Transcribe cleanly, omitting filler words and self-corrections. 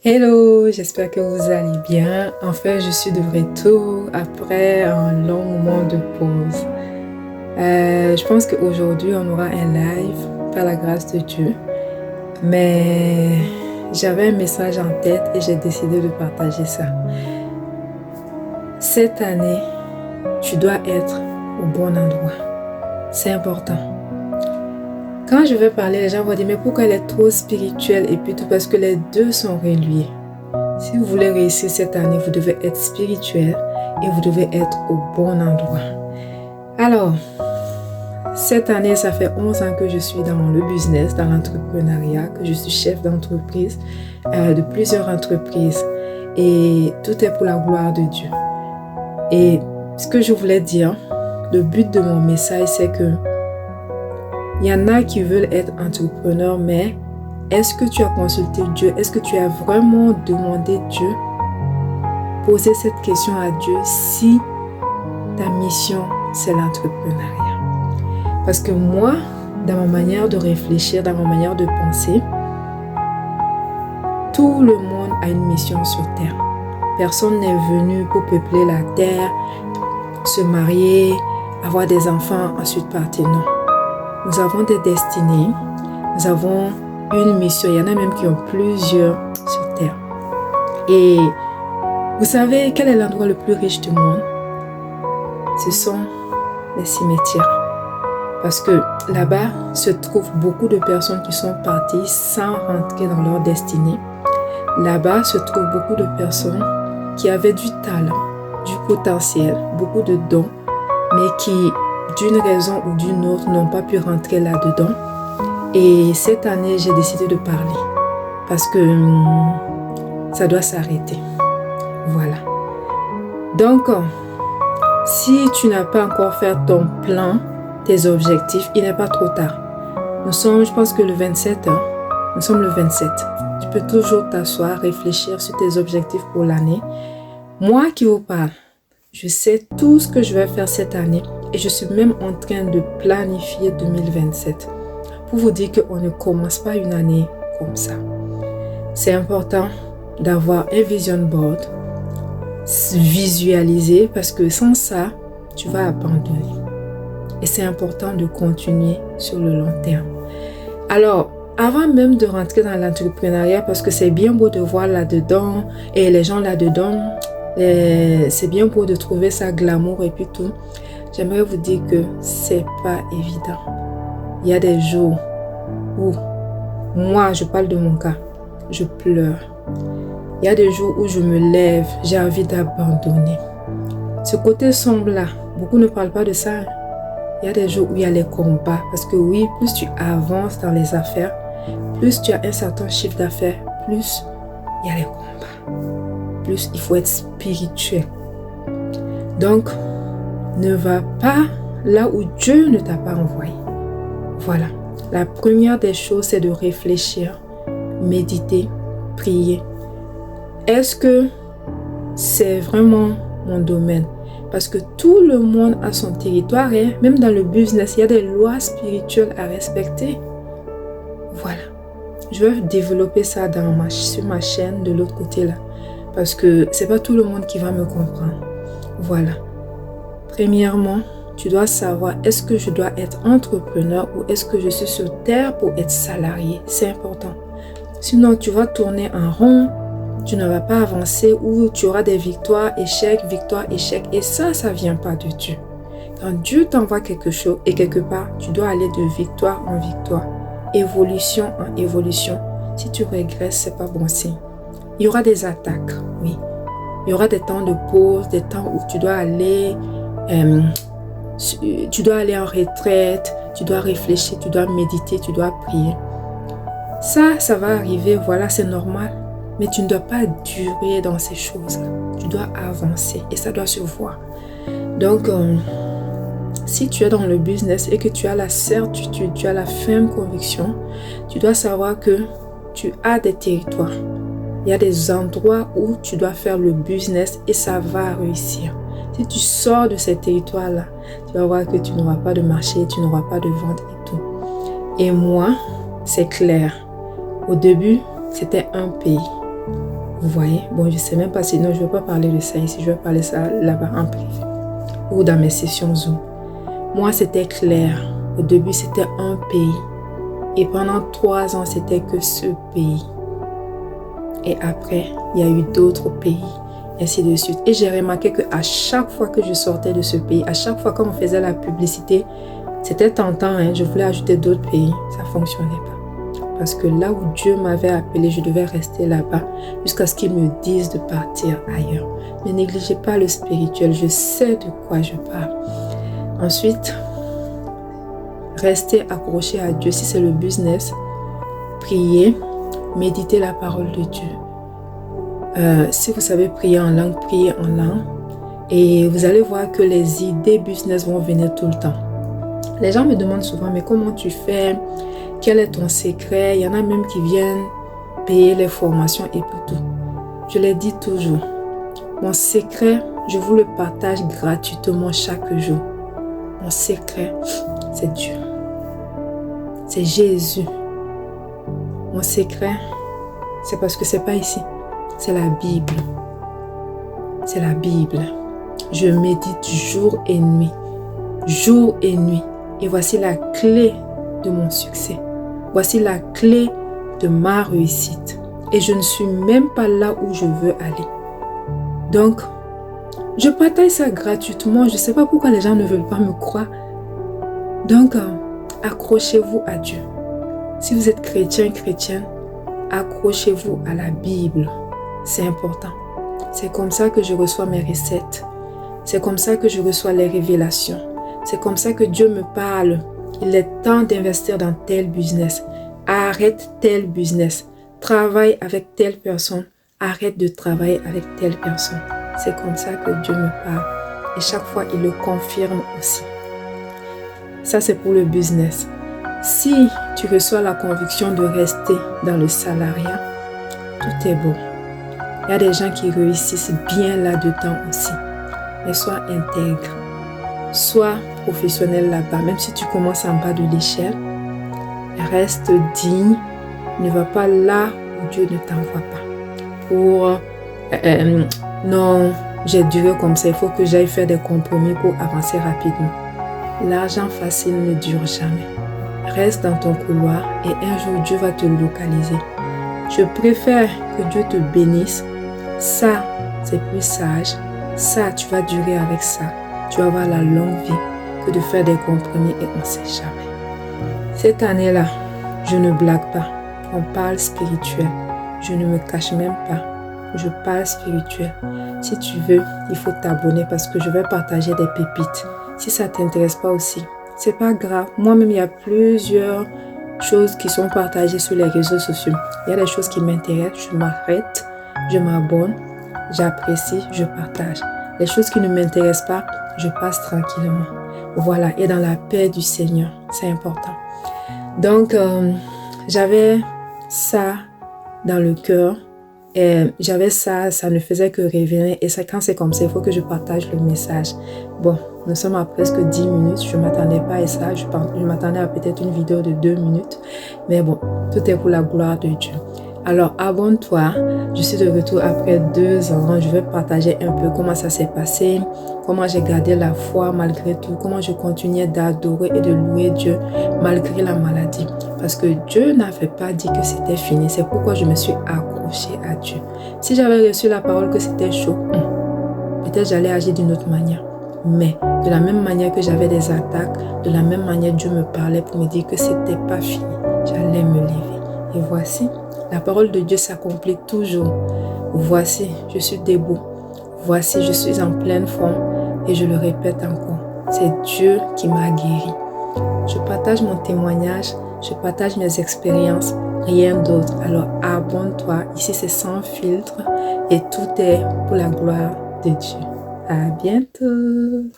Hello, j'espère que vous allez bien. Enfin, je suis de retour après un long moment de pause. Je pense qu'aujourd'hui, on aura un live par la grâce de Dieu. Mais j'avais un message en tête et j'ai décidé de partager ça. Cette année, tu dois être au bon endroit. C'est important. Quand je vais parler, les gens vont dire, mais pourquoi elle est trop spirituelle? Et puis tout parce que les deux sont reliés. Si vous voulez réussir cette année, vous devez être spirituel et vous devez être au bon endroit. Alors, cette année, ça fait 11 ans que je suis dans le business, dans l'entrepreneuriat, que je suis chef d'entreprise, de plusieurs entreprises. Et tout est pour la gloire de Dieu. Et ce que je voulais dire, le but de mon message, c'est que il y en a qui veulent être entrepreneurs, mais est-ce que tu as consulté Dieu? Est-ce que tu as vraiment demandé Dieu? Poser cette question à Dieu si ta mission, c'est l'entrepreneuriat. Parce que moi, dans ma manière de réfléchir, dans ma manière de penser, tout le monde a une mission sur Terre. Personne n'est venu pour peupler la Terre, se marier, avoir des enfants, ensuite partir. Non. Nous avons des destinées, nous avons une mission. Il y en a même qui ont plusieurs sur Terre. Et vous savez quel est l'endroit le plus riche du monde? Ce sont les cimetières. Parce que là-bas se trouvent beaucoup de personnes qui sont parties sans rentrer dans leur destinée. Là-bas se trouvent beaucoup de personnes qui avaient du talent, du potentiel, beaucoup de dons, mais qui, d'une raison ou d'une autre, n'ont pas pu rentrer là-dedans. Et cette année, j'ai décidé de parler parce que ça doit s'arrêter. Voilà. Donc, si tu n'as pas encore fait ton plan, tes objectifs, il n'est pas trop tard. Nous sommes, je pense que le 27, nous sommes le 27. Tu peux toujours t'asseoir, réfléchir sur tes objectifs pour l'année. Moi qui vous parle, je sais tout ce que je vais faire cette année et je suis même en train de planifier 2027. Pour vous dire qu'on ne commence pas une année comme ça. C'est important d'avoir un vision board, visualiser, parce que sans ça, tu vas abandonner. Et c'est important de continuer sur le long terme. Alors, avant même de rentrer dans l'entrepreneuriat, parce que c'est bien beau de voir là-dedans, et les gens là-dedans, c'est bien beau de trouver ça glamour et puis tout, j'aimerais vous dire que c'est pas évident. Il y a des jours où, moi, je parle de mon cas, je pleure. Il y a des jours où je me lève, j'ai envie d'abandonner. Ce côté sombre-là, beaucoup ne parlent pas de ça. Il y a des jours où il y a les combats. Parce que oui, plus tu avances dans les affaires, plus tu as un certain chiffre d'affaires, plus il y a les combats. Plus il faut être spirituel. Donc, ne va pas là où Dieu ne t'a pas envoyé. Voilà. La première des choses, c'est de réfléchir, méditer, prier. Est-ce que c'est vraiment mon domaine? Parce que tout le monde a son territoire, et même dans le business, il y a des lois spirituelles à respecter. Voilà. Je vais développer ça sur ma chaîne de l'autre côté là. Parce que c'est pas tout le monde qui va me comprendre. Voilà. Premièrement, tu dois savoir, est-ce que je dois être entrepreneur ou est-ce que je suis sur terre pour être salarié? C'est important. Sinon, tu vas tourner en rond, tu ne vas pas avancer ou tu auras des victoires, échecs. Et ça ne vient pas de Dieu. Quand Dieu t'envoie quelque chose et quelque part, tu dois aller de victoire en victoire, évolution en évolution. Si tu régresses, ce n'est pas bon signe. Il y aura des attaques, oui. Il y aura des temps de pause, des temps où tu dois aller en retraite, tu dois réfléchir, tu dois méditer, tu dois prier. Ça va arriver, voilà, c'est normal. Mais tu ne dois pas durer dans ces choses-là. Tu dois avancer et ça doit se voir. Donc, si tu es dans le business et que tu as la certitude, tu as la ferme conviction, tu dois savoir que tu as des territoires. Il y a des endroits où tu dois faire le business et ça va réussir. Si tu sors de ces territoires-là, tu vas voir que tu n'auras pas de marché, tu n'auras pas de vente et tout. Et moi, c'est clair. Au début, c'était un pays. Vous voyez? Bon, je sais même pas si... Non, je ne vais pas parler de ça ici. Je vais parler ça là-bas en privé. Ou dans mes sessions Zoom. Moi, c'était clair. Au début, c'était un pays. Et pendant 3 ans, c'était que ce pays. Et après, il y a eu d'autres pays. Ainsi de suite. Et j'ai remarqué qu'à chaque fois que je sortais de ce pays, à chaque fois qu'on faisait la publicité, c'était tentant. Hein? Je voulais ajouter d'autres pays. Ça ne fonctionnait pas. Parce que là où Dieu m'avait appelé, je devais rester là-bas jusqu'à ce qu'il me dise de partir ailleurs. Ne négligez pas le spirituel. Je sais de quoi je parle. Ensuite, restez accroché à Dieu. Si c'est le business, priez, méditez la parole de Dieu. Si vous savez prier en langue, priez en langue. Et vous allez voir que les idées business vont venir tout le temps. Les gens me demandent souvent, mais comment tu fais? Quel est ton secret? Il y en a même qui viennent payer les formations et tout. Je les dis toujours. Mon secret, je vous le partage gratuitement chaque jour. Mon secret, c'est Dieu. C'est Jésus. Mon secret, c'est parce que c'est pas ici. C'est la Bible. C'est la Bible. Je médite jour et nuit. Jour et nuit. Et voici la clé de mon succès. Voici la clé de ma réussite. Et je ne suis même pas là où je veux aller. Donc, je partage ça gratuitement. Je ne sais pas pourquoi les gens ne veulent pas me croire. Donc, accrochez-vous à Dieu. Si vous êtes chrétien, chrétienne, accrochez-vous à la Bible. C'est important. C'est comme ça que je reçois mes recettes. C'est comme ça que je reçois les révélations. C'est comme ça que Dieu me parle. Il est temps d'investir dans tel business. Arrête tel business. Travaille avec telle personne. Arrête de travailler avec telle personne. C'est comme ça que Dieu me parle. Et chaque fois, il le confirme aussi. Ça, c'est pour le business. Si tu reçois la conviction de rester dans le salariat, tout est beau. Il y a des gens qui réussissent bien là-dedans aussi. Mais sois intègre. Sois professionnel là-bas. Même si tu commences en bas de l'échelle, reste digne. Ne va pas là où Dieu ne t'envoie pas. Pour non, j'ai duré comme ça. Il faut que j'aille faire des compromis pour avancer rapidement. L'argent facile ne dure jamais. Reste dans ton couloir et un jour Dieu va te localiser. Je préfère que Dieu te bénisse. Ça, c'est plus sage. Ça, tu vas durer avec ça. Tu vas avoir la longue vie que de faire des compromis et on ne sait jamais. Cette année-là, je ne blague pas. On parle spirituel. Je ne me cache même pas. Je parle spirituel. Si tu veux, il faut t'abonner parce que je vais partager des pépites. Si ça ne t'intéresse pas aussi, c'est pas grave. Moi-même, il y a plusieurs choses qui sont partagées sur les réseaux sociaux. Il y a des choses qui m'intéressent, je m'arrête, je m'abonne, j'apprécie, je partage. Les choses qui ne m'intéressent pas, je passe tranquillement. Voilà, et dans la paix du Seigneur, c'est important. Donc, j'avais ça dans le cœur. Et j'avais ça, ça ne faisait que revenir. Et ça, quand c'est comme ça, il faut que je partage le message. Bon, nous sommes à presque 10 minutes. Je ne m'attendais pas à ça. Je m'attendais à peut-être une vidéo de 2 minutes. Mais bon, tout est pour la gloire de Dieu. Alors, abonne-toi. Je suis de retour après 2 ans. Je vais partager un peu comment ça s'est passé, comment j'ai gardé la foi malgré tout, comment je continuais d'adorer et de louer Dieu malgré la maladie. Parce que Dieu n'avait pas dit que c'était fini. C'est pourquoi je me suis accrochée à Dieu. Si j'avais reçu la parole que c'était chaud, peut-être j'allais agir d'une autre manière. Mais de la même manière que j'avais des attaques, de la même manière Dieu me parlait pour me dire que c'était pas fini. J'allais me lever. Et voici, la parole de Dieu s'accomplit toujours. Voici, je suis debout. Voici, je suis en pleine forme. Et je le répète encore, c'est Dieu qui m'a guéri. Je partage mon témoignage, je partage mes expériences, rien d'autre. Alors abonne-toi, ici c'est sans filtre et tout est pour la gloire de Dieu. À bientôt.